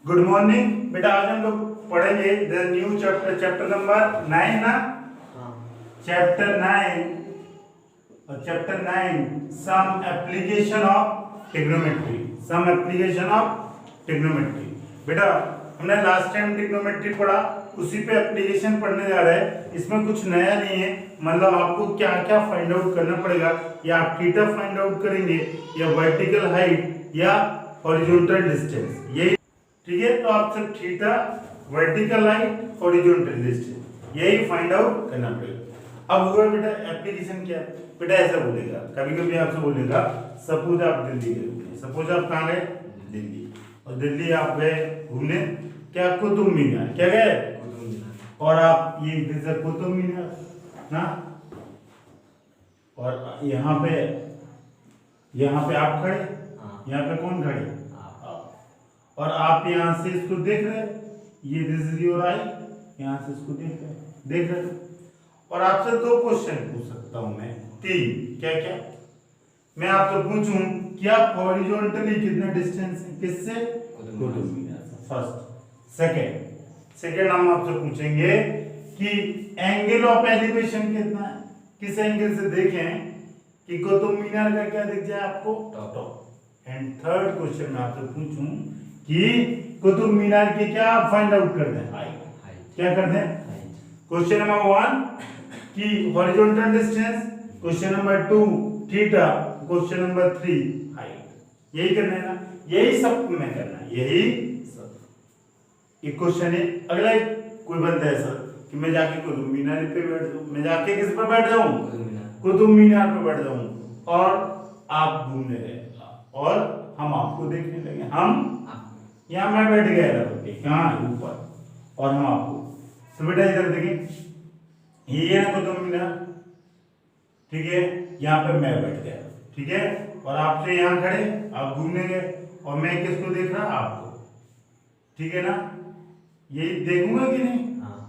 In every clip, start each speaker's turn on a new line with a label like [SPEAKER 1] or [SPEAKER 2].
[SPEAKER 1] Good morning बेटा। आज हम लोग पढ़ेंगे the new chapter, chapter number 9 ना। चैप्टर 9 और chapter 9 some application of trigonometry. Some application of trigonometry. बेटा हमने लास्ट टाइम ट्रिग्नोमेट्री पढ़ा, उसी पे एप्लीकेशन पढ़ने जा रहे हैं। इसमें कुछ नया नहीं है, मतलब आपको क्या क्या फाइंड आउट करना पड़ेगा। या आप थीटा फाइंड आउट करेंगे, या वर्टिकल हाइट, या हॉरिजॉन्टल डिस्टेंस, यही ठीक है। तो आप सब theta, vertical height, horizontal distance यही फाइंड आउट करना पड़ेगा। अब होगा बेटा एप्लीकेशन क्या है। बेटा ऐसा बोलेगा, कभी कभी आपसे बोलेगा सपोज आप दिल्ली गए घूमने। सपोज आप कहाँ गए? दिल्ली। और दिल्ली आप गए घूमने, क्या कुतुब मीनार, क्या गए? और आप ये जैसे कुतुब मीनार ना, और यहाँ पे आप खड़े, यहाँ पे कौन खड़े? और आप यहाँ से इसको देख रहे हैं, ये दिस इज योर आई, यहाँ से इसको देख रहे हो। और आपसे दो क्वेश्चन पूछ सकता हूं मैं, तीन। क्या क्या मैं आपसे पूछूं कि आप हॉरिजॉन्टली कितना डिस्टेंस है किससे? कुतुब मीनार से। फर्स्ट। सेकंड हम आपसे पूछेंगे कि एंगल ऑफ एलिवेशन कितना है, किस एंगल से देखें कि कुतुब मीनार का क्या दिख जाए आपको? टॉप। एंड थर्ड क्वेश्चन मैं आपसे पूछूं कि कुतुब मीनार की क्या फाइंड आउट कर दें? हाइट। क्या कर दें? क्वेश्चन नंबर 1 कि horizontal distance, question number 2 theta, question number 3 height. यही करना है ना, यही सब में करना है, यही सब। एक क्वेश्चन है। अगला कोई बनता है सर कि मैं जाके कुतुब मीनार पे बैठ जाऊं, मैं जाके किस पर बैठ जाऊं? कुतुब मीनार पे बैठ जाऊं, और आप घूमने गए और हम आपको देखने लगे। हम यहाँ मैं बैठ गया यहाँ ऊपर, और हम आपको। तो बेटा इधर देखें, ये है ना कुतुब मीनार, ठीक है। यहाँ पे मैं बैठ गया, ठीक है। और आपसे यहाँ खड़े, आप घूमने गए, और मैं किसको देख रहा? आपको, ठीक है ना। यही देखूंगा कि नहीं? हाँ।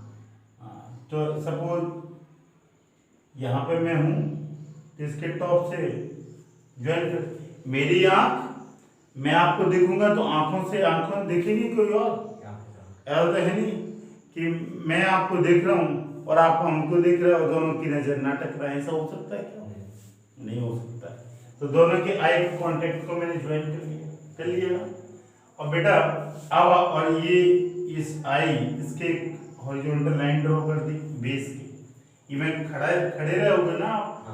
[SPEAKER 1] तो सपोज यहाँ पे मैं हूँ, इसके टॉप से ज्वाइन कर मेरी आंख, मैं आपको देखूंगा तो आंखों दिखेगी कोई और? ऐसा तो है नहीं कि मैं आपको देख रहा हूं और आप हमको देख रहे हो, दोनों की नजर ना टकराए। ऐसा हो सकता है क्या? नहीं हो सकता है। तो दोनों के आई कांटेक्ट को मैंने ज्वाइन कर लिया। और बेटा अब और ये इस आई, इसके हॉरिजॉन्टल लाइन ड्रॉ कर दी बेस की। ये मैं खड़े रहोगे ना आप,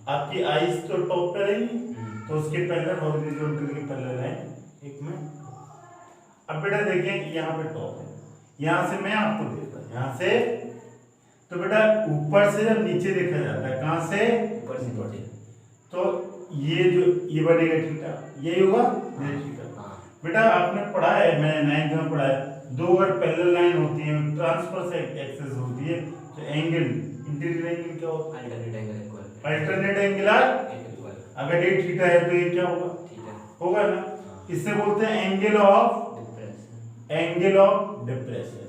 [SPEAKER 1] आपकी आईज तो टॉप पे रहेंगी, तो उसके पैरेलल हॉरिजॉन्टल की पैरेलल लाइन एक में। अब बेटा देखें यहाँ पे टॉप है, यहाँ से मैं आपको देख रहा हूँ, यहाँ से। तो बेटा ऊपर से जब नीचे देखा जाता है, कहाँ से? ऊपर से नीचे। तो ये जो ये बनेगा थीटा, ये होगा थीटा। बेटा आपने पढ़ा है, मैंने 9th में पढ़ा है, दो अगर पैरेलल लाइन होती है, ट्रांसवर्स एक्सिस होती है, तो एंगल, इंटीरियर एंगल क्या होता है? Alternate angular. अगर ये थीटा है तो ये क्या होगा? थीटा होगा ना। इससे बोलते हैं एंगल ऑफ डिप्रेशन।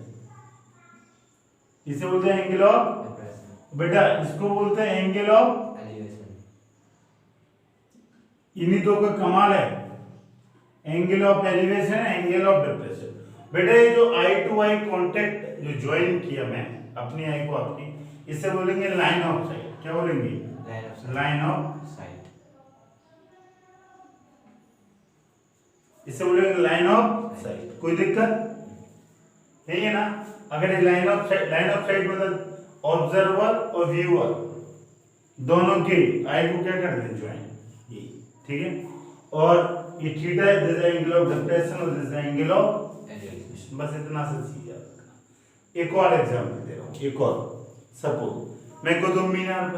[SPEAKER 1] इसे बोलते हैं एंगल ऑफ डिप्रेशन। बेटा इसको बोलते हैं एंगल ऑफ एलिवेशन। इन्हीं दो का कमाल है, angle of elevation, angle of depression. बेटा ये जो आई टू आई कांटेक्ट जो ज्वाइन किया मैं अपनी आई को आपकी, इसे बोलेंगे लाइन ऑफ साइट। क्या बोलेंगे? Line of site. इसे बोलेंगे लाइन ऑफ साइट। कोई दिक्कत नहीं है ना? अगर ये लाइन ऑफ साइट मतलब ऑब्जर्वर और व्यूअर दोनों के आई को क्या कर दें? ज्वाइन, ये ठीक है। और ये थीटा है, this is angle of depression और this is angle of elevation. बस इतना सा चीज याद रखना। एक और एग्जांपल दे रहा हूं, एक और। सपोज मैं कुतुब मीनार पे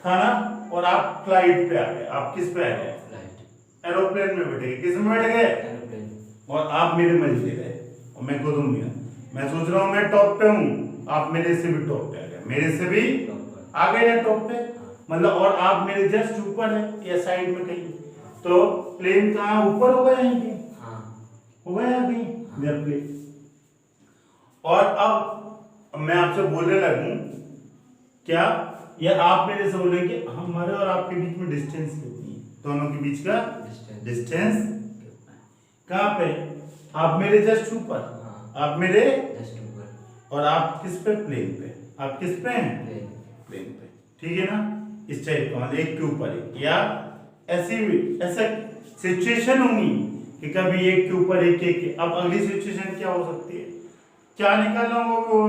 [SPEAKER 1] था ना, और आप फ्लाइट पे आ गए। आप किस पे आ गए? एरोप्लेन में बैठे गए। किस में बैठ गए? एरोप्लेन। और आप मेरे मजे ले गए, और मैं खुद हूँ, मैं सोच रहा हूँ मैं टॉप पे हूँ, आप मेरे से भी टॉप पे आ गए, मेरे से भी आ गए ना टॉप पे, मतलब। और आप मेरे जस्ट ऊपर है या साइड में कहीं, तो प्लेन कहाँ ऊपर होगा? यहीं पे होगा, यहाँ कहीं प्लेन। और अब मैं आपसे बोलने लगूं क्या, या आप मेरे से बोलेंगे हमारे और आपके बीच में डिस्टेंस कितनी है? दोनों के बीच का डिस्टेंस कितना है? कहाँ पे? आप मेरे जस्ट ऊपर, आप मेरे
[SPEAKER 2] जस्ट ऊपर,
[SPEAKER 1] और आप किस पे, प्लेन पे, आप किस पे हैं, प्लेन पे, ठीक है ना। इस टाइप का मतलब एक के ऊपर एक, या ऐसी ऐसा सिचुएशन होंगी कि कभी एक के ऊपर एक एक। अब अगली सिचुएशन क्या हो सकती है, क्या निकालना होगा वो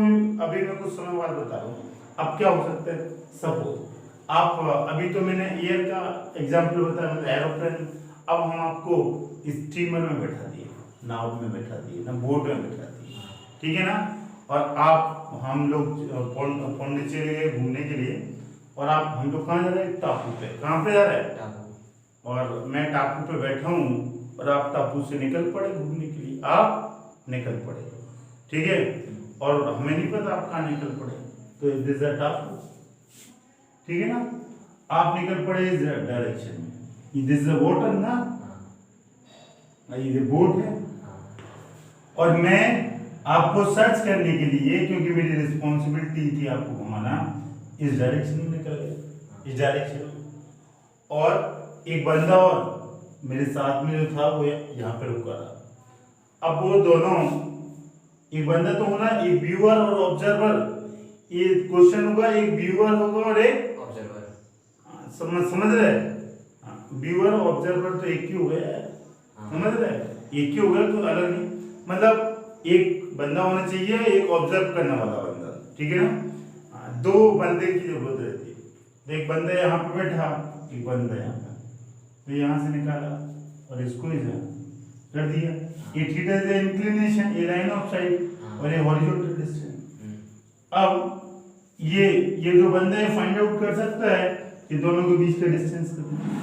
[SPEAKER 1] अभी मैं कुछ समय बाद बता रहा हूँ। अब क्या हो सकता है, सपोज आप अभी तो मैंने एयर का एग्जाम्पल बताया, मतलब एरोप्लेन। अब हम आपको स्टीमर में बैठा दिए, नाव में बैठा दिए ना, बोट में बैठा दिए, ठीक है ना। और आप हम लोग पौंडीचेरी गए घूमने के लिए, और आप हम लोग कहाँ जा रहे हैं, टापू पे। कहाँ पे जा रहे हैं,
[SPEAKER 2] टापू।
[SPEAKER 1] और मैं टापू पे बैठा हूँ और आप टापू से निकल पड़े घूमने के लिए, आप निकल पड़े, ठीक है। और हमें नहीं पता आप कहाँ निकल पड़े, तो दिस इज अ टापू, ठीक है ना। आप निकल पड़े इस डायरेक्शन में, दिस इज अ वाटर ना, ये बोट है। और मैं आपको सर्च करने के लिए, क्योंकि मेरी रिस्पॉन्सिबिलिटी थी आपको घुमाना, इस डायरेक्शन में निकल गए, इस डायरेक्शन में। और एक बंदा और मेरे साथ में जो था वो यहाँ पे रुका रहा। अब वो दोनों, एक बंदा तो होना, एक व्यूअर और ऑब्जर्वर। ये क्वेश्चन होगा, एक व्यूअर होगा और एक ऑब्जर्वर। समझ रहे, व्यूअर और ऑब्जर्वर तो एक ही हो गया, समझ रहे, एक ही हो गया, तो अलग नहीं। मतलब एक बंदा होना चाहिए, एक ऑब्जर्व करने वाला बंदा, ठीक है ना। दो बंदे की जरूरत रहती है। तो एक बंदा यहाँ पे बैठा, एक बंदा यहाँ पे, तो यहाँ से निकाला और इसको इधर कर दिया। ये थीटा इज इंक्लिनेशन, ये लाइन ऑफ साइट, और ये हॉरिजॉन्टल डिस्टेंस। अब ये जो बंदा है फाइंड आउट कर सकता है कि दोनों के बीच का डिस्टेंस कितना है,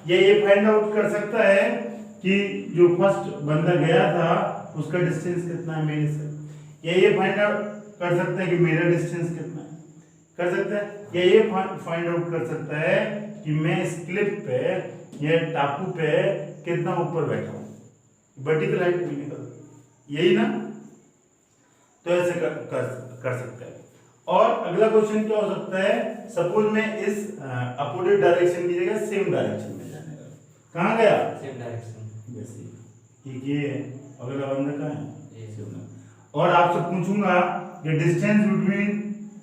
[SPEAKER 1] या ये फाइंड आउट कर सकता है कि जो फर्स्ट बंदा गया था उसका डिस्टेंस कितना है मेरे से, या ये फाइंड आउट कर सकता है कि मेरा डिस्टेंस कितना है, कर सकता है। या ये फाइंड आउट कर सकता है कि मैं इस क्लिप पे या टापू पे कितना ऊपर बैठा हूँ, वर्टिकल हाइट भी निकल, यही ना। तो ऐसे कर सकता है। और अगला क्वेश्चन क्या हो सकता है, सपोज मैं इस अपोजिट डायरेक्शन की जगह सेम डायरेक्शन में जाने लगा, कहाँ गया,
[SPEAKER 2] सेम डायरेक्शन,
[SPEAKER 1] जैसे ठीक है। अगला बंदा कहाँ है, और आपसे पूछूंगा कि distance between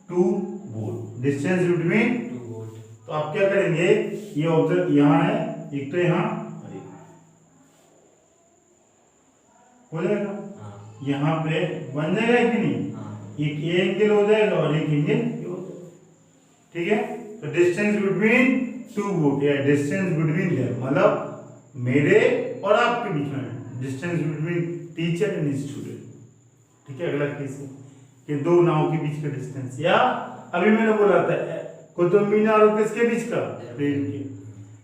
[SPEAKER 1] two boat, distance between
[SPEAKER 2] two boat.
[SPEAKER 1] तो आप क्या करेंगे, ये ऑब्जर्व यहाँ है, एक तो यहाँ और एक हो जाएगा, यहाँ पे बन जाएगा कि नहीं, एक ए एंगल हो जाएगा और एक एंगल हो जाएगा, ठीक है। तो डिस्टेंस बिटवीन टू बोट या डिस्टेंस बिटवीन देयर, मतलब मेरे और आपके बीच में distance between teacher and student, ठीक है। अगला केस है कि दो नाव के बीच का डिस्टेंस, या अभी मैंने बोला था कुतुब मीनार और किसके बीच का, प्लेन के,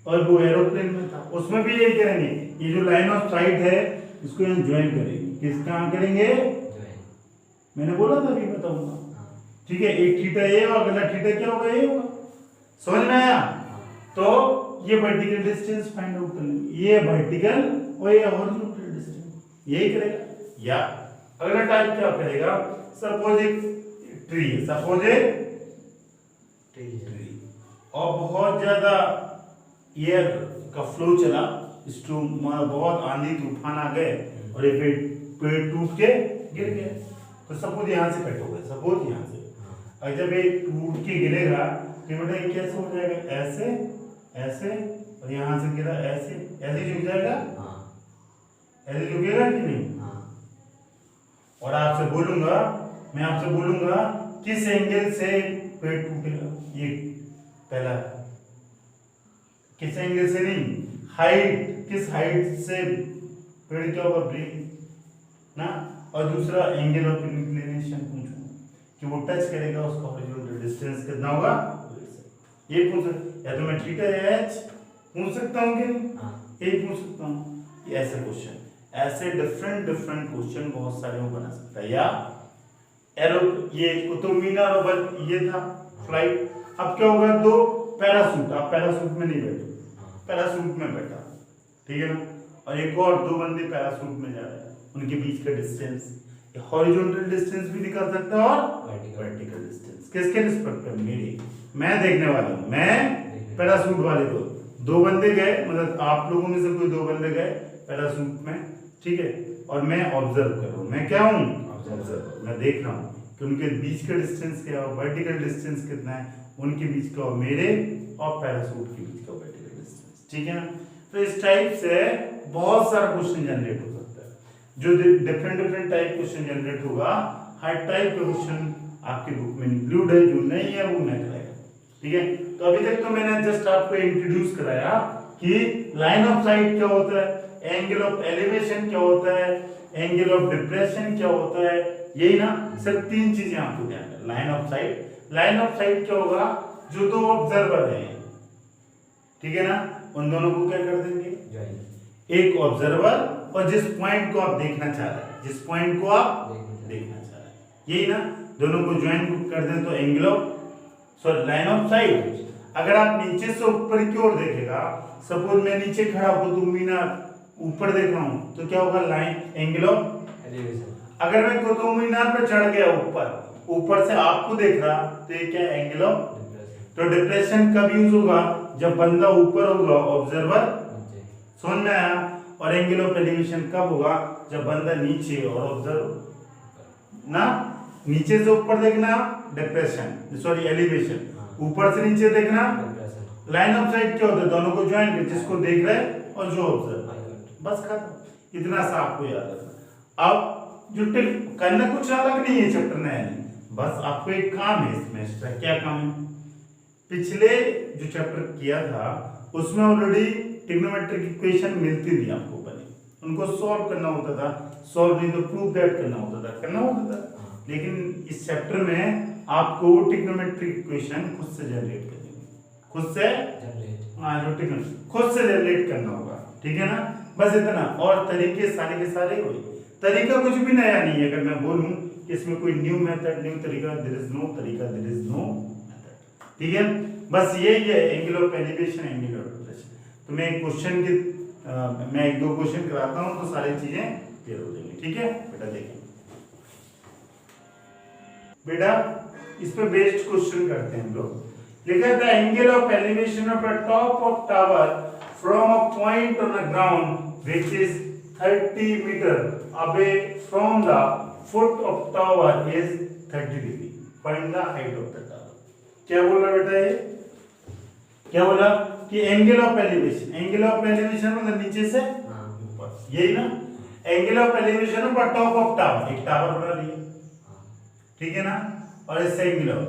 [SPEAKER 1] और वो एरोप्लेन में था, उसमें भी यही करेंगे। ये जो लाइन ऑफ साइट है इसको यहाँ ज्वाइन करेंगे, किस काम करेंगे, मैंने बोला था अभी बताऊंगा, ठीक है। एक थीटा ये और अगला थीटा क्या होगा, ये होगा, समझ में आया। तो ये वर्टिकल डिस्टेंस फाइंड आउट कर लेंगे, ये वर्टिकल और ये हॉरिजॉन्टल डिस्टेंस, यही करेगा। या अगला टाइप क्या करेगा, सपोज एक ट्री है, सपोज एक ट्री, और बहुत ज्यादा एयर का फ्लो चला, स्ट्रोम, बहुत आंधी तूफान आ गए और ये पेड़ टूट के गिर गया। तो सपोज यहाँ से कट हो गया, सपोज यहाँ से, और जब ये टूट के गिरेगा तो बेटा ये कैसे हो जाएगा, ऐसे ऐसे, और यहाँ से गिरा ऐसे, ऐसे झुक जाएगा, ऐसे झुकेगा कि नहीं। और आपसे बोलूंगा, मैं आपसे बोलूंगा किस एंगल से पेड़ टूटेगा, ये पहला, किस एंगल से नहीं, हाइट, किस हाइट से पेड़ क्या होगा, ब्रेक ना। और दूसरा एंगल ऑफ इंक्लिनेशन पूछूं कि वो टच करेगा उसका हॉरिजॉन्टल डिस्टेंस कितना होगा, ये पूछ सकता, या तो मैं थीटा या एच पूछ सकता हूँ कि नहीं, ये पूछ सकता हूँ। ये ऐसे क्वेश्चन, ऐसे डिफरेंट क्वेश्चन बहुत सारे वो बना सकता है। या एरो, ये कुतुब मीनार और ये था फ्लाइट, अब क्या होगा, दो पैरासूट, आप पैरासूट में नहीं बैठे, पैरासूट में बैठा, ठीक है ना, और एक और दो बंदे पैरासूट में जा रहे हैं, उनके बीच का डिस्टेंस, हॉरिजॉन्टल डिस्टेंस भी निकाल सकता है और वर्टिकल डिस्टेंस, किसके रिस्पेक्ट में, मेरी, मैं देखने वाला हूँ, मैं पैरासूट वाले को, दो बंदे गए, मतलब आप लोगों में से कोई दो बंदे गए पैरासूट में, ठीक है, और मैं ऑब्जर्व कर रहा हूँ, मैं क्या हूँ,
[SPEAKER 2] Observer.
[SPEAKER 1] मैं देख रहा हूँ कि उनके बीच का डिस्टेंस क्या है, वर्टिकल डिस्टेंस कितना है उनके बीच का और मेरे और पैराशूट के बीच का वर्टिकल डिस्टेंस, ठीक है ना। तो इस टाइप से बहुत सारा क्वेश्चन जनरेट हो सकता है। जो डिफरेंट टाइप क्वेश्चन जनरेट होगा, हर टाइप का क्वेश्चन आपके बुक में इंक्लूड है, जो नहीं है वो मैं कराएगा, ठीक है। तो अभी तक तो मैंने जस्ट आपको इंट्रोड्यूस कराया कि लाइन ऑफ साइट क्या होता है, एंगल ऑफ एलिवेशन क्या होता है, एंगल ऑफ डिप्रेशन क्या होता है, यही ना। सिर्फ 3 चीजें आपको ध्यान है। लाइन ऑफ साइट क्या होगा, जो 2 ऑब्जर्वर हैं, ठीक है ना, उन दोनों को क्या कर देंगे,
[SPEAKER 2] Join.
[SPEAKER 1] एक ऑब्जर्वर और जिस पॉइंट को आप देखना चाह रहे हैं, जिस पॉइंट को आप देखना चाह रहे हैं, यही ना, दोनों को ज्वाइन कर दें तो angle of line of site. अगर आप नीचे से ऊपर की ओर देखेगा, सपोज मैं नीचे खड़ा हूं तो मीनार ऊपर देख रहा हूं, तो क्या होगा, लाइन एंगल ऑफ
[SPEAKER 2] एलिवेशन.
[SPEAKER 1] अगर मैं कुतुब मीनार पर चढ़ गया ऊपर से आपको देख रहा, तो ये क्या एंगल ऑफ। तो डिप्रेशन कब यूज होगा, जब बंदा ऊपर होगा, ऑब्जर्वर समझ में आया। और एंगल ऑफ एलिवेशन कब होगा, जब बंदा नीचे और ऑब्जर्व ना, नीचे से ऊपर देखना डिप्रेशन एलिवेशन, ऊपर से नीचे देखना लाइन ऑफ साइट। क्या होता है, दोनों को ज्वाइन कर, जिसको देख रहे और जो ऑब्जर्व, बस खत्म। इतना सा आपको याद रखना। अब जो करना कुछ अलग नहीं है, चैप्टर नया नहीं, बस आपको एक काम है इसमें एक्स्ट्रा। क्या काम है, पिछले जो चैप्टर किया था उसमें ऑलरेडी ट्रिग्नोमेट्रिक इक्वेशन मिलती थी आपको बने, उनको सॉल्व करना होता था, सॉल्व नहीं तो प्रूव दैट करना होता था। लेकिन इस चैप्टर में आपको ट्रिग्नोमेट्रिक इक्वेशन खुद से जनरेट करनी होगी, खुद से जनरेट करना होगा, ठीक है ना। बस इतना, और तरीके सारे के सारे वही, तरीका कुछ भी नया नहीं है। अगर मैं बोलूं कि इसमें कोई न्यू मेथड, न्यू तरीका, देयर इज नो तरीका, देयर इज नो मेथड, ठीक है। बस यही है angle of elevation, angle of depression. तो मैं एक क्वेश्चन की मैं 1-2 क्वेश्चन कराता हूं तो सारी चीजें क्लियर हो जाएंगी, ठीक है बेटा। देखिए बेटा, इस पे बेस्ड क्वेश्चन करते हैं हम लोग। लिखा है the angle of elevation of a top of tower from a point on the ground which is 30 metre away from the foot of tower is 30 degree. Find the height of the tower. क्या बोला बेटा, ये क्या बोला कि angle of elevation मतलब नीचे से ऊपर, यही ना। Angle of elevation of top of tower, एक टावर बना लिया, ठीक है ना। और इससे angle of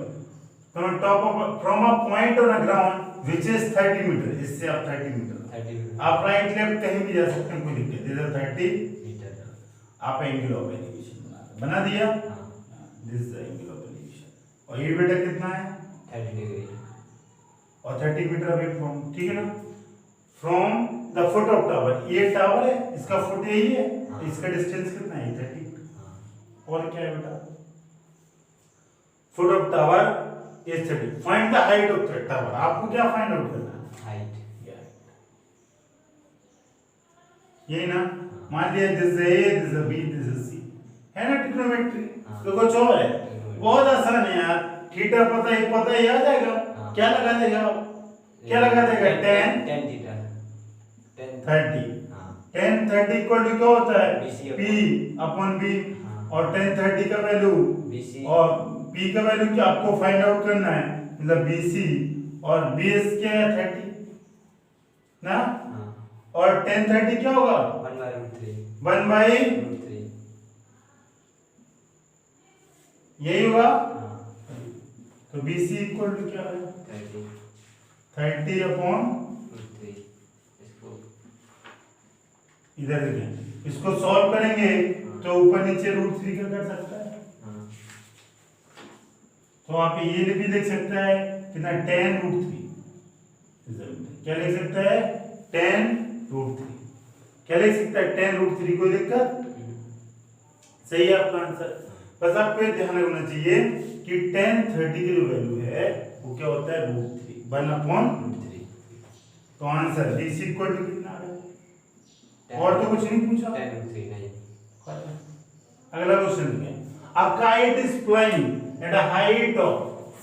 [SPEAKER 1] from top of from a point on a ground which is 30 metre, इससे आप 30 मीटर आप राइट लेफ्ट कहीं भी जा सकते हैं, कोई दिक्कत नहीं। इधर 30 मीटर आप एंगल ऑफ एलिवेशन बना दिया, this is the angle of elevation. और ये बेटा कितना है,
[SPEAKER 2] 30 डिग्री
[SPEAKER 1] और 30 मीटर अवे फ्रॉम, ठीक है ना, from the foot of tower. ये टावर है, इसका फुट यही है, तो इसका डिस्टेंस कितना है, 30। और क्या है बेटा, foot of tower is 30। Find the height of the tower. आपको क्या फाइंड आउट करना है,
[SPEAKER 2] हाइट।
[SPEAKER 1] यही ना। मान लिया this A, this A B, this A C, है ना ट्रिग्नोमेट्री। तो कुछ और है, बहुत आसान है यार। थीटा पता ही आ जाएगा। क्या लगा देगा, क्या लगा देगा, 10
[SPEAKER 2] थीटा
[SPEAKER 1] 30। 10 30 इक्वल टू क्या होता है,
[SPEAKER 2] BC
[SPEAKER 1] P अपॉन B। और 10 30 का वैल्यू
[SPEAKER 2] BC
[SPEAKER 1] और P का वैल्यू क्या आपको फाइंड आउट करना है, मतलब BC। और बेस क्या है, 30 ना। और 10 30 क्या होगा, 1/√3 यही होगा। तो BC इक्वल टू क्या है, 30 अपॉन, इधर देखें, इसको सॉल्व करेंगे तो ऊपर नीचे √3 का कर सकता है। तो आप ये भी लिख सकता है कितना, 10√3। क्या लिख सकता है, 10√3। क्या लिख सकता है, 10√3। कोई दिक्कत, सही है आपका आंसर। बस आपको ये ध्यान रखना चाहिए कि 10 30 की जो वैल्यू है वो क्या होता है, √3 1/√3। तो आंसर BC इक्वल टू कितना है, और तो कुछ नहीं पूछा।
[SPEAKER 2] 10√3 नहीं।
[SPEAKER 1] अगला क्वेश्चन है, a kite is flying at a height of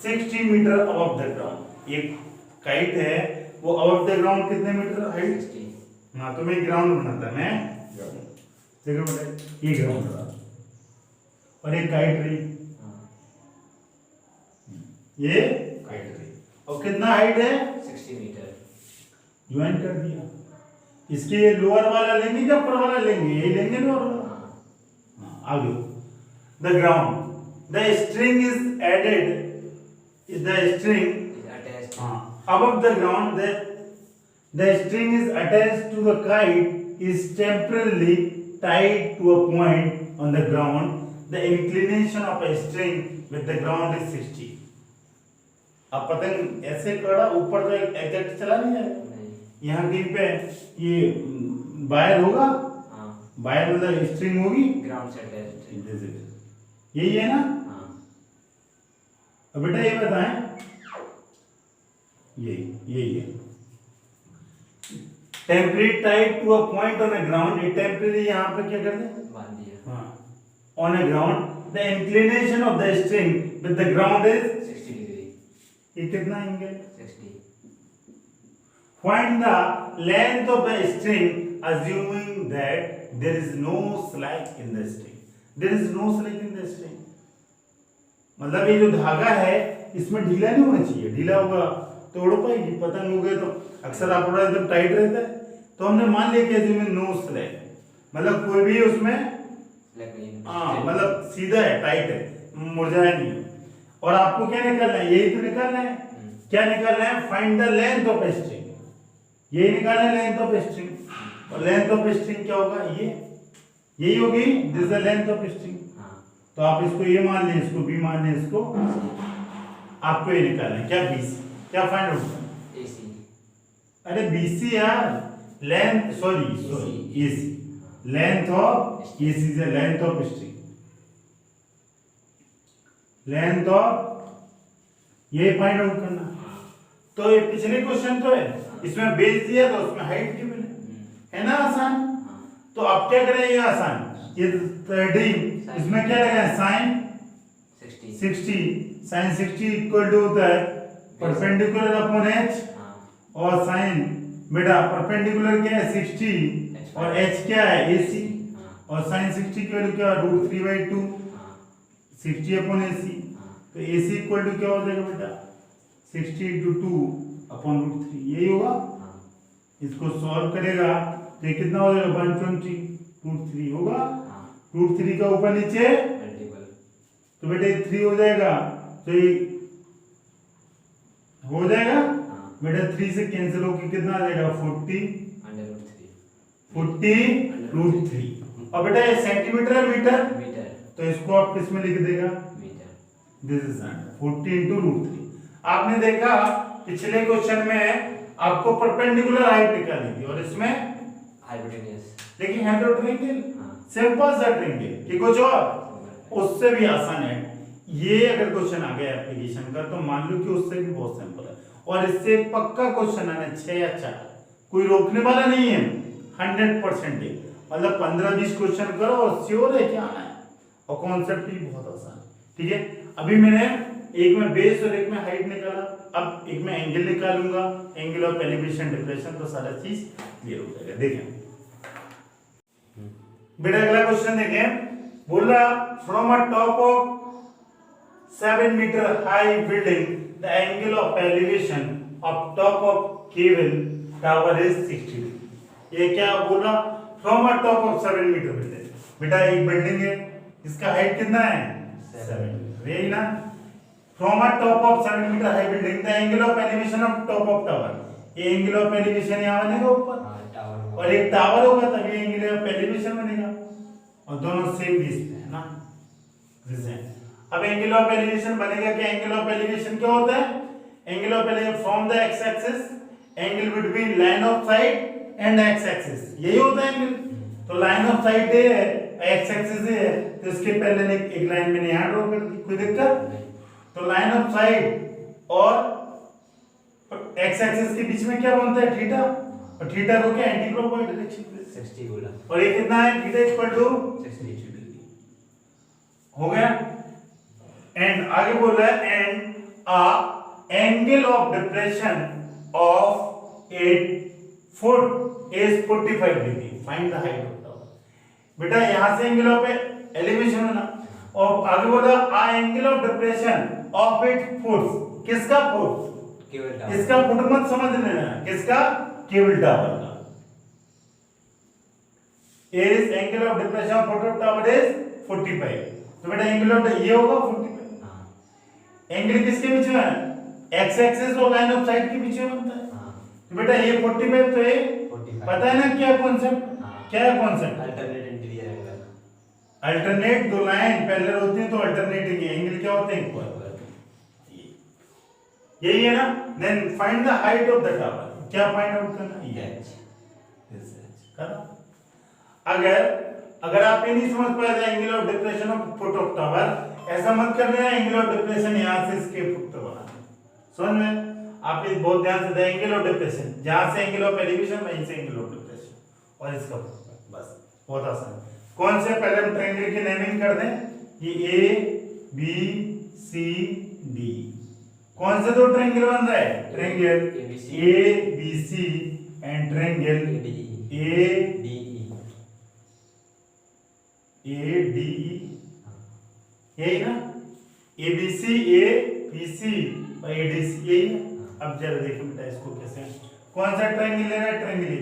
[SPEAKER 1] 60 metre above the ground। एक काइट है वो above the ground कितने मीटर हाइट,
[SPEAKER 2] 60।
[SPEAKER 1] हाँ तो मैं ग्राउंड बनाता, मैं देखो बेटा, ये ग्राउंड रहा और एक काइट रही, ये काइट रही, और कितना हाइट है
[SPEAKER 2] 60 मीटर।
[SPEAKER 1] ज्वाइन कर दिया। इसके लोअर वाला लेंगे क्या अपर वाला लेंगे? यही लेंगे लोअर वाला। हाँ, आगे the ground the string is added the string above the ground the string is attached to the kite is temporarily tied to a point on the ground. The inclination of a string with the ground is 60. अब पतंग ऐसे कड़ा ऊपर तो exact चला नहीं जाएगा, यहाँ कहीं पे ये वायर होगा, वायर मतलब स्ट्रिंग होगी
[SPEAKER 2] ग्राउंड से अटैच्ड,
[SPEAKER 1] यही है ना। अब बेटा ये बताएं, यही है temporary tied to a point on a ground. ये टेम्परेरी यहाँ पे क्या कर दे
[SPEAKER 2] बांध दिया।
[SPEAKER 1] हाँ, on a ground the inclination of the string with the ground is
[SPEAKER 2] 60 degree.
[SPEAKER 1] ये कितना एंगल?
[SPEAKER 2] 60।
[SPEAKER 1] Find the length of the string assuming that there is no slack in the string. There is no slack in the string मतलब ये जो धागा है इसमें ढीला नहीं होना चाहिए, ढीला होगा तो उड़ पाएगी, पतंग हो गए तो अक्सर आप उड़ा एकदम टाइट रहता है, तो हमने मान लिया कि इसमें नो स्लैक मतलब कोई भी उसमें हाँ मतलब सीधा है, टाइट है, मुरझाया नहीं है। और आपको क्या निकालना है? यही तो निकालना है। क्या निकालना है? Find the length of a string, यही निकालना है लेंथ ऑफ ए स्ट्रिंग। और लेंथ ऑफ ए स्ट्रिंग क्या होगा? ये यही होगी, this is the length of a string. तो आप इसको ये मान लें, इसको बी मान लें, इसको आपको ये निकालना है क्या? बीसी क्या फाइंड आउट करना?
[SPEAKER 2] एसी।
[SPEAKER 1] अरे बीसी यार, length sorry AC, length of AC is the length of string, length of ये फाइंड आउट करना। तो ये पिछले क्वेश्चन तो है, इसमें बेस दिया तो उसमें हाइट की मिले, है ना आसान। तो अब क्या करें? ये आसान, ये 30 इसमें क्या लगा है? साइन 60 साइन 60 इक्वल टू होता है परपेंडिकुलर अपॉन एच, और साइन बेटा परपेंडिकुलर क्या है? 60 और एच क्या है? एसी, और साइन 60 की वैल्यू क्या? √3/2 60 अपॉन एसी। तो एसी इक्वल टू क्या हो जाएगा बेटा? 60 × 2 अपॉन √3, यही होगा। इसको सॉल्व करेगा तो ये कितना हो जाएगा? 120 √3 होगा। √3 का ऊपर नीचे तो बेटे 3 हो जाएगा, तो ये हो जाएगा बेटा 3 से कैंसिल होकर कितना आ जाएगा? 40 √3। और बेटा ये सेंटीमीटर है मीटर? तो इसको आप किस में लिख देगा? This is 40 × √3। आपने देखा पिछले क्वेश्चन में आपको परपेंडिकुलर हाइट निकालनी थी और इसमें
[SPEAKER 2] हाइपोटेन्यूज,
[SPEAKER 1] लेकिन है तो ट्रायंगल, सिंपल सा ट्रायंगल कि कुछ और उससे भी आसान है। ये अगर क्वेश्चन आ गया एप्लीकेशन का तो मान लो कि उससे भी बहुत सिंपल है, और इससे एक पक्का क्वेश्चन आना 6 या 4, कोई रोकने वाला नहीं है, 100% है। मतलब 15-20 क्वेश्चन करो और श्योर है क्या आना है, और कॉन्सेप्ट भी बहुत आसान। ठीक है, अभी मैंने एक में बेस और एक में हाइट निकाला, अब एक में एंगल निकालूंगा, एंगल ऑफ एलिवेशन डिप्रेशन, तो सारा चीज क्लियर हो जाएगा। देखें बेटा अगला क्वेश्चन देखें, बोला from a top of 7 metre high building the angle of elevation of top of cable tower is 60 ये क्या बोला? From a top of 7 metre building. बेटा एक बिल्डिंग है, इसका हाइट कितना है? 7 मीटर, यही ना। From a top of 7 metre high building the angle of elevation of top of tower, ये एंगल ऑफ एलिवेशन यहाँ बनेगा ऊपर, और एक टावर होगा तभी एंगल ऑफ एलिवेशन बनेगा, और दोनों सेम बेस पे है ना। अब एंगल ऑफ एलिवेशन बनेगा क्या? एंगल ऑफ एलिवेशन क्या होता है? Angle of elevation from the x axis, angle between line of site and x axis, यही होता है एंगल। तो लाइन ऑफ साइट ए है, एक्स एक्सिस ए है, तो इसके पहले एक लाइन मैंने यहां ड्रॉ कर दी, कोई दिक्कत? तो लाइन ऑफ साइट और एक्स एक्सिस के बीच में क्या बनता है? थीटा, और थीटा को क्या एंटी क्लॉकवाइज डायरेक्शन में 60 बोला, और ये कितना है? थीटा इक्वल टू 60 हो गया। एंड आगे बोल रहा है and a angle of depression of 8 foot is 45 degree, find the height of tower. बेटा यहाँ से एंगल ऑफ एलिवेशन होना, और आगे बोला आ angle of depression of it foot. किसका फुट?
[SPEAKER 2] Cable tower.
[SPEAKER 1] इसका फुट मत समझ लेना, किसका? केबल टावर का। Is angle of depression of foot of tower is 45। तो बेटा एंगल ऑफ ये होगा 45।
[SPEAKER 2] हाँ।
[SPEAKER 1] एंगल किसके बीच में है? एक्स एक्सिस और लाइन ऑफ साइट के बीच में बनता है।
[SPEAKER 2] हाँ।
[SPEAKER 1] तो बेटा ये 45, तो ये
[SPEAKER 2] 45।
[SPEAKER 1] पता है ना क्या कॉन्सेप्ट?
[SPEAKER 2] हाँ।
[SPEAKER 1] क्या है concept?
[SPEAKER 2] Alternate interior angle.
[SPEAKER 1] Alternate, दो लाइन पैरेलल होती है तो अल्टरनेटिंग एंगल क्या होते हैं? इक्वल। यही है ना। Then find the height of the tower. क्या फाइंड आउट करना? ये करो। अगर आप ये नहीं समझ पाए angle of depression of foot of tower, ऐसा मत कर देना एंगल ऑफ डिप्रेशन यहां से इसके फुट तक बना। समझ में? आप इस बहुत ध्यान से एंगल ऑफ डिप्रेशन, जहां से एंगल ऑफ एलिवेशन वहीं से एंगल ऑफ डिप्रेशन और इसका फुट, बस बहुत आसान। कौन से? पहले हम ट्रायंगल की नेमिंग कर दें। ये ए बी सी डी। कौन से दो ट्रायंगल बन रहा है? Triangle A B C and triangle A D E. यही ना? ए बी सी और ए डी सी, यही है। अब जरा देखो बेटा इसको कैसे, कौन सा ट्रायंगल लेना है? ट्रायंगल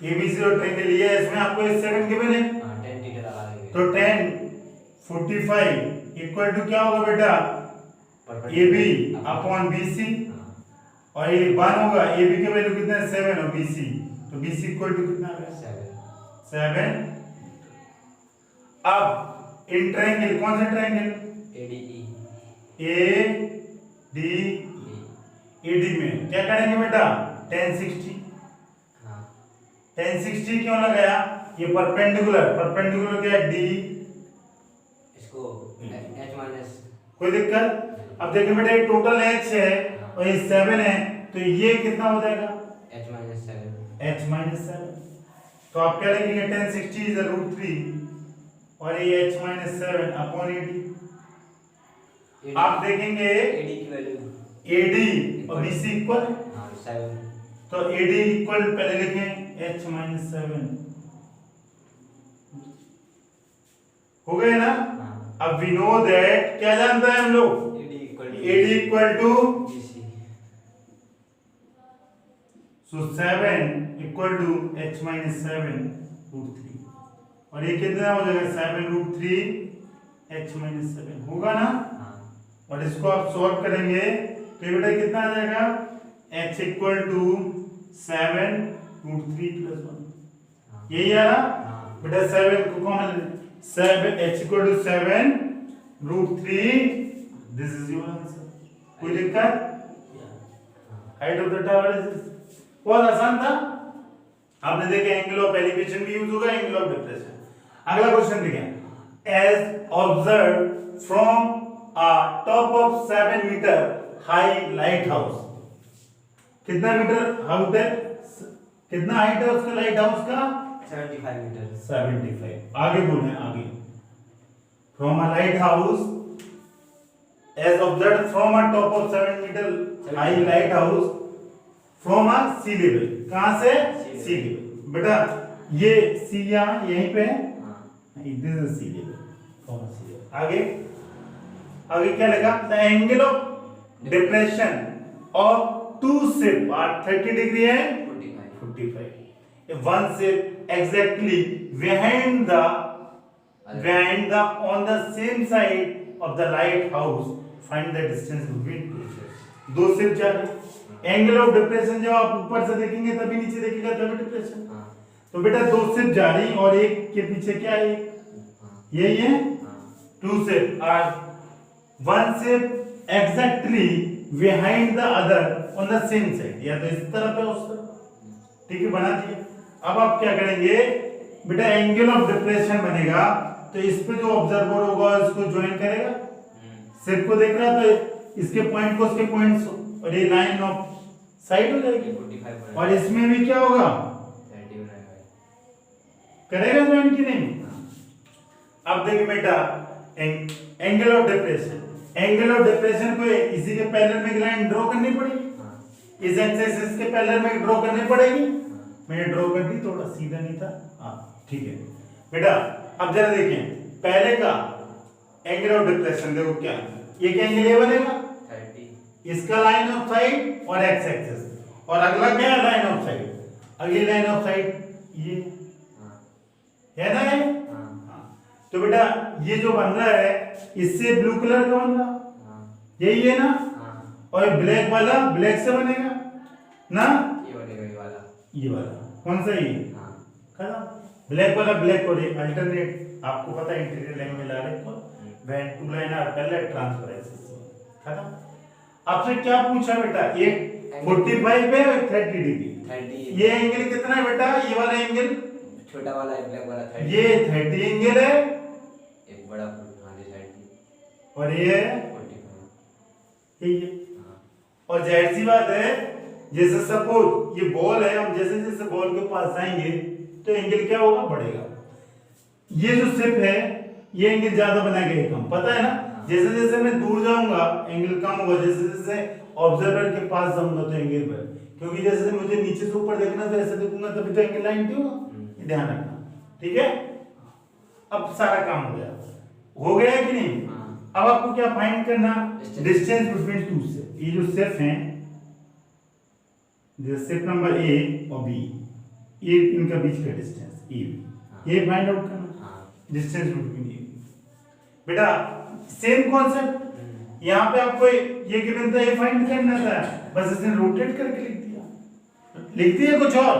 [SPEAKER 1] एबीसी और ट्रायंगल ये है, इसमें आपको 7 गिवन है।
[SPEAKER 2] हाँ, 10 थीटा लगा देंगे।
[SPEAKER 1] तो 10 45 इक्वल टू क्या होगा बेटा? AB अपॉन BC, और ये 1 होगा। AB की वैल्यू कितना है? 7 और BC, तो BC इक्वल टू कितना है? 7। अब इन ट्रायंगल, कौन सा ट्रायंगल? ADE में क्या करेंगे बेटा? 10 60। 10 60 क्यों लगाया? ये परपेंडिकुलर क्या है? D।
[SPEAKER 2] इसको h माइनस,
[SPEAKER 1] कोई दिक्कत? अब देखिए बेटा ये टोटल h है और ये 7 है, तो ये कितना हो जाएगा? h minus 7। तो आप क्या लिखेंगे? 10 60 इज √3 और ये h माइनस 7 अपॉन AD। आप देखेंगे
[SPEAKER 2] AD की वैल्यू
[SPEAKER 1] AD और BC इक्वल,
[SPEAKER 2] हाँ 7,
[SPEAKER 1] तो AD इक्वल पहले लिखें h माइनस 7 हो गए ना।
[SPEAKER 2] हाँ।
[SPEAKER 1] अब वी नो दैट, क्या जानता है हम लोग? AD equal to
[SPEAKER 2] BC,
[SPEAKER 1] so 7 equal to h minus 7 √3, और ये कितना हो जाएगा? 7 √3 h माइनस 7 होगा ना। और इसको आप सॉल्व करेंगे तो ये बेटा कितना आ जाएगा? h इक्वल टू 7 √3 + 1, यही आ रहा बेटा। 7 को common, 7 h equal to 7 √3, this is your answer. कोई दिक्कत? Height of the tower is, बहुत आसान था। आपने देखा एंगल ऑफ एलिवेशन भी यूज होगा, एंगल ऑफ डिप्रेशन। अगला क्वेश्चन देखिए, as observe from a top of 7 meter high lighthouse। कितना मीटर हाउस है? कितना हाइट है उसका लाइट हाउस का?
[SPEAKER 2] 75 मीटर।
[SPEAKER 1] 75। आगे बोले, आगे। From a lighthouse, as observe from a top of 7 metre high lighthouse from a sea level. कहां से? Sea level. बेटा ये सी यहीं पे है, this is sea level, from sea level. आगे क्या लगा? The angle of depression of two ship are 30 degree and 45। One ship exactly behind the on the same side of the lighthouse. Find the distance between two ships. दो ship जा रही। Angle of depression जब आप ऊपर से देखेंगे तभी नीचे देखेगा तभी डिप्रेशन। तो बेटा दो शिप जा रही और एक के पीछे क्या है? यही है। Two ship are one ship exactly behind the other on the same side, या तो इस तरफ है उस तरफ। ठीक है, बना दिए। अब आप क्या करेंगे बेटा? एंगल ऑफ डिप्रेशन बनेगा तो इस पे जो ऑब्जर्वर होगा इसको ज्वाइन करेगा, शिप को देख रहा है तो इसके पॉइंट को उसके पॉइंट्स, और ये लाइन ऑफ साइड हो जाएगी। और इसमें भी क्या होगा? करेगा ज्वाइन कि नहीं? अब देखिए बेटा angle of depression, angle of depression को इसी के पैरेलल में एक लाइन ड्रॉ करनी पड़ेगी, इस एक्सिस के पैरेलल में ड्रॉ करनी पड़ेगी। मैंने ड्रॉ कर दी, थोड़ा सीधा नहीं था। हाँ ठीक है बेटा। अब जरा देखें पहले का एंगल ऑफ डिप्रेशन, देखो क्या ये क्या एंगल ये बनेगा
[SPEAKER 2] 30,
[SPEAKER 1] इसका लाइन ऑफ साइड और एक्स एक्सिस, और अगला क्या है लाइन ऑफ साइड, अगली लाइन ऑफ साइड ये है ना ये। तो बेटा ये जो बन रहा है इससे ब्लू कलर का बन रहा, यही है ना, और ब्लैक वाला ब्लैक से बनेगा ना,
[SPEAKER 2] ये बनेगा ये वाला,
[SPEAKER 1] ये वाला कौन सा ये खत्म, ब्लैक वाला ब्लैक और अल्टरनेट, आपको पता है इंटीरियर लाइन में ला रहे को when two line are parallel transfer axis खत्म। आपसे क्या पूछा बेटा, एक 45 है और 30 डिग्री,
[SPEAKER 2] 30,
[SPEAKER 1] ये एंगल कितना है बेटा, ये वाला एंगल
[SPEAKER 2] छोटा वाला है ब्लैक वाला 30,
[SPEAKER 1] ये 30 एंगल है,
[SPEAKER 2] एक बड़ा आगे साइड की
[SPEAKER 1] और ये है
[SPEAKER 2] 45,
[SPEAKER 1] यही है। और जाहिर सी बात है जैसे सपोज ये बॉल है, हम जैसे जैसे बॉल के पास जाएंगे तो एंगल क्या होगा, बढ़ेगा। ये जो सिप है ये एंगल ज्यादा बनाएगा, ये कम, पता है ना, जैसे जैसे मैं दूर जाऊंगा एंगल कम होगा, जैसे जैसे ऑब्जर्वर के पास जाऊंगा तो एंगल बढ़, क्योंकि जैसे मुझे नीचे से ऊपर देखना तो ऐसे देखूंगा तभी तो एंगल 90 होगा, ध्यान रखना ठीक है। अब सारा काम हो गया कि नहीं। अब आपको क्या फाइंड करना, डिस्टेंस बिटवीन टू से, ये जो सिप है जैसे सिप नंबर ए और बी, ये इनका बीच का डिस्टेंस ए बी, ये फाइंड आउट करना डिस्टेंस बिटवीन ए बेटा। सेम कॉन्सेप्ट यहाँ पे आपको ये गिवन था, ये फाइंड करना था, बस इसने रोटेट करके लिख दिया कुछ और,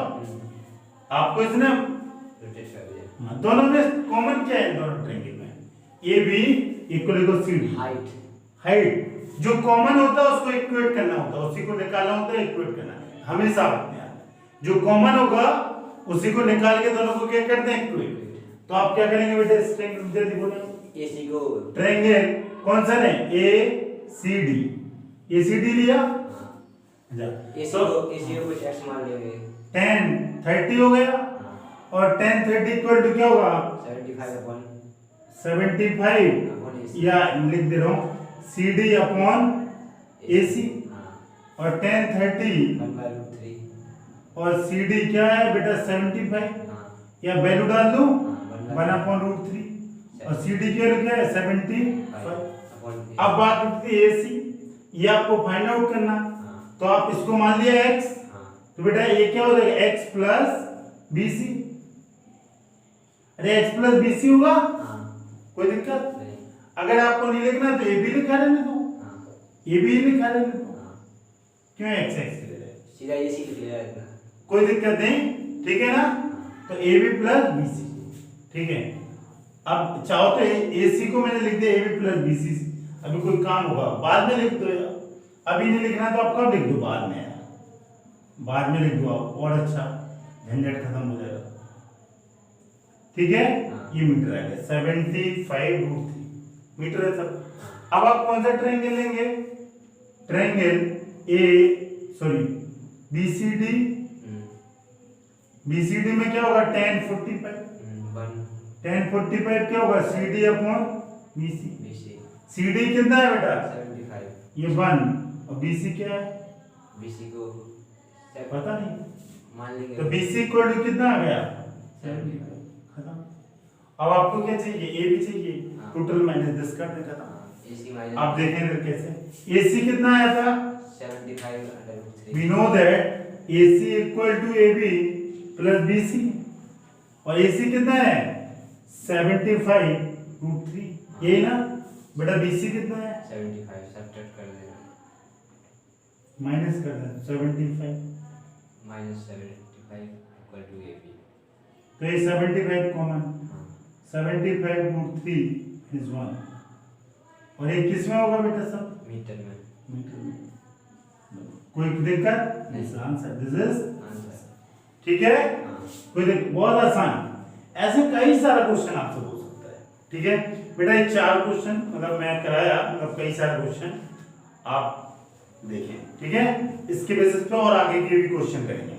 [SPEAKER 1] आपको इसने
[SPEAKER 2] रोटेट कर दिया।
[SPEAKER 1] दोनों में कॉमन क्या है, दोनों ट्रायंगल में A B equal to C D, height जो कॉमन होता है उसको इक्वेट करना होता है, उसी को निकालना होता है, इक्वेट करना हमेशा अपने आप, जो कॉमन होगा उसी को निकाल के दोनों को क्या करते हैं, इक्वेट। तो आप क्या करेंगे बेटा, इस ट्रायंगल जल्दी बोलो,
[SPEAKER 2] एसी को
[SPEAKER 1] ट्रायंगल कौन सा है, ए सी डी, ए सी डी लिया,
[SPEAKER 2] एसी को कुछ एक्स मान लेंगे,
[SPEAKER 1] 10 30 हो गया, और 10 30 इक्वल टू क्या होगा
[SPEAKER 2] 75 अपॉन
[SPEAKER 1] 75, या लिख दे रहा हूँ सी डी अपॉन ए सी, और 10 30
[SPEAKER 2] 1/√3,
[SPEAKER 1] और सी डी क्या है बेटा 75, या वैल्यू डाल दूं 1/√3, और सी डी की वैल्यू क्या है 75। अब बात उठती है ए सी, ये आपको फाइंड आउट करना, तो आप इसको मान लिया x, तो बेटा ये क्या हो जाएगा x प्लस बी सी, अरे x प्लस बी सी होगा, कोई दिक्कत नहीं। अगर आपको नहीं लिखना तो ए बी लिखा रहने दो, ए बी लिखा रहने दो, क्यों x x ले रहे,
[SPEAKER 2] सीधा ए सी लिख लिया इतना,
[SPEAKER 1] कोई दिक्कत नहीं, ठीक है ना। तो A B plus B C, ठीक है। अब चाहो तो ए सी को मैंने लिख दिया A B plus B C, अभी कोई काम होगा बाद में लिख दो यार, अभी नहीं लिखना तो आप कब लिख दो, बाद में यार, बाद में लिख दो आप, और अच्छा झंझट खत्म हो जाएगा, ठीक है। ये मीटर आ गया 75√3 मीटर है सब। अब आप कौन सा ट्रायंगल लेंगे, ट्रायंगल बीसीडी, बीसीडी में क्या होगा 10 45, 10 45 क्या होगा सीडी अपॉन बीसी, सीडी कितना है बेटा
[SPEAKER 2] 75,
[SPEAKER 1] ये 1, और बीसी क्या है
[SPEAKER 2] बीसी को
[SPEAKER 1] पता नहीं,
[SPEAKER 2] मान लेंगे,
[SPEAKER 1] तो बीसी इक्वल टू कितना आ गया 75, खत्म। अब आपको क्या चाहिए, ए भी चाहिए, टोटल माइनस 10 कर दे, खत्म।
[SPEAKER 2] एसी माइनस,
[SPEAKER 1] आप देखें इधर कैसे, एसी कितना आया था
[SPEAKER 2] 75/√3,
[SPEAKER 1] we know that AC equal to AB plus BC, और AC कितना है 75√3, यही ना बेटा। BC कितना है
[SPEAKER 2] 75 सब्ट्रैक्ट कर देना,
[SPEAKER 1] माइनस कर दें 75,
[SPEAKER 2] -75 इक्वल टू AB,
[SPEAKER 1] तो ये 75 कॉमन, 75√3 इज 1, और ये किस में होगा बेटा सब,
[SPEAKER 2] मीटर में,
[SPEAKER 1] मीटर में, कोई दिक्कत नहीं, आंसर दिस इज
[SPEAKER 2] आंसर,
[SPEAKER 1] ठीक है। कोई बहुत आसान, ऐसे कई सारा क्वेश्चन आपसे हो सकता है, ठीक है बेटा। ये 4 क्वेश्चन मतलब मैं कराया, मतलब कई सारे क्वेश्चन आप देखें, ठीक है। इसके बेसिस पे और आगे के भी क्वेश्चन करेंगे।